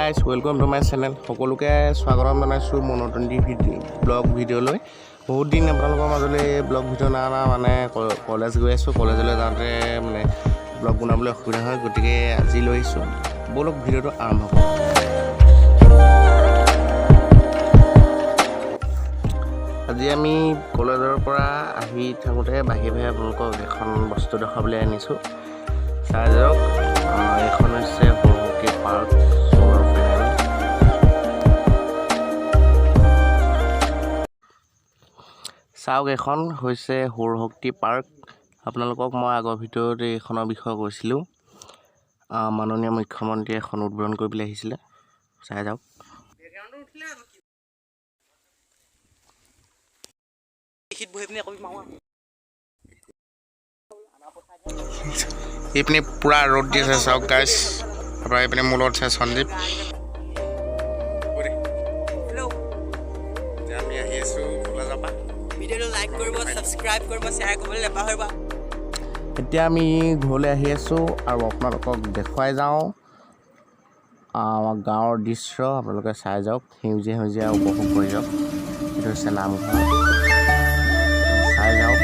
guys, welcome to my channel. সকলোকে স্বাগতম জনাইছো মোৰ নতুন ব্লগ ভিডিঅ'লৈ। বহুত দিন আপোনালোকৰ মাজলৈ ব্লগ ভিডিঅ' না মানে কলেজ গৈ আছো, কলেজলৈ যাওঁতে মানে ব্লগ বনাবলৈ অসুবিধা হয়, গতিকে আজি লৈ আহিছো। বলক ভিডিঅ'টো আৰম্ভ কৰোঁ। আজি আমি কলেজৰ পৰা আহি থাকোঁতে বাহিৰে আপোনালোকক এখন বস্তু দেখাবলৈ আনিছোঁ। চাই যাওক, এইখন হৈছে সৰুকে পাৰ্ক চাওক, এখন হৈছে সৌৰশক্তি পাৰ্ক। আপোনালোকক মই আগৰ ভিডিঅ'ত এইখনৰ বিষয়ে কৈছিলোঁ। মাননীয় মুখ্যমন্ত্ৰীয়ে এখন উদ্বোধন কৰিবলৈ আহিছিলে। চাই যাওক। এইপিনে পুৰা ৰ'দ দি আছে চাওক গাইজ। আপোনাৰ এইপিনে মোৰ লগত আছে সঞ্জীৱ। আমি আহি আছো কলেজৰ পৰা। ভিডিঅ'টো লাইক কৰিব, ছাবস্ক্ৰাইব কৰিব, শ্বেয়াৰ কৰিবলৈ নাপাহৰিবা। এতিয়া আমি ঘৰলৈ আহি আছো আৰু আপোনালোকক দেখুৱাই যাওঁ আমাৰ গাঁৱৰ দৃশ্য। আপোনালোকে চাই যাওক, সেউজীয়া সেউজীয়া উপভোগ কৰি যাওক। এইটো হৈছে নামঘৰ, চাই যাওক।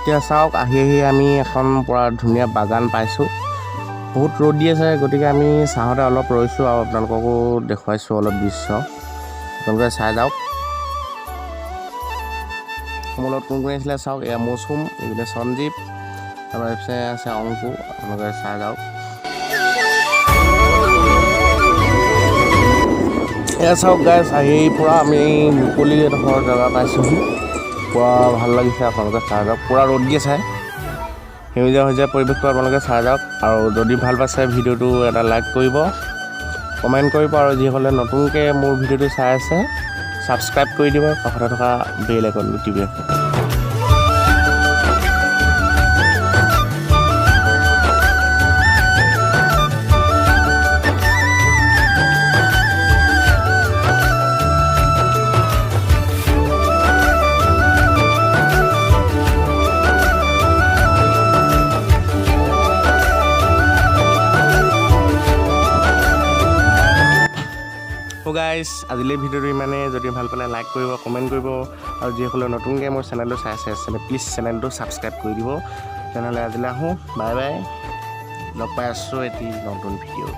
এতিয়া চাওক, আহি আমি এখন পুৰা ধুনীয়া বাগান পাইছোঁ। বহুত ৰ'দ দি আছে, গতিকে আমি চাহতে অলপ ৰৈছোঁ আৰু আপোনালোককো দেখুৱাইছোঁ অলপ দৃশ্য। আপোনালোকে চাই যাওক। মোৰ লগত কোন কোন আছিলে চাওক, এয়া মৌচুম, এইপিনে সঞ্জীৱ, তাৰপৰা এইপিনে আছে অংকু। আপোনালোকে চাই যাওক। এয়া চাওক গাইজ, আহি পূৰা আমি মুকলি এডোখৰ জেগা পাইছোঁহি। পুৰা ভাল লাগিছে। আপোনালোকে চাই যাওক, পুৰা ৰ'দ দি আছে, সেউজীয়া সেউজীয়া পৰিৱেশটো আপোনালোকে চাই যাওক। আৰু যদি ভাল পাইছে ভিডিঅ'টো এটা লাইক কৰিব, কমেণ্ট কৰিব, আৰু যিসকলে নতুনকৈ মোৰ ভিডিঅ'টো চাই আছে ছাবস্ক্ৰাইব কৰি দিব, কাষতে থকা বেল আইকনটো টিপি ৰাখক। গাইজ, আজিলৈ ভিডিঅ'টো ইমানে। যদি ভাল পালে লাইক কৰিব, কমেণ্ট কৰিব, আৰু যিসকলে নতুনকৈ মোৰ চেনেলটো চাই আছে প্লিজ চেনেলটো ছাবস্ক্ৰাইব কৰি দিব। তেনেহ'লে আজিলৈ আহোঁ, বাই বাই। লগ পাই আছোঁ এটি নতুন ভিডিঅ'।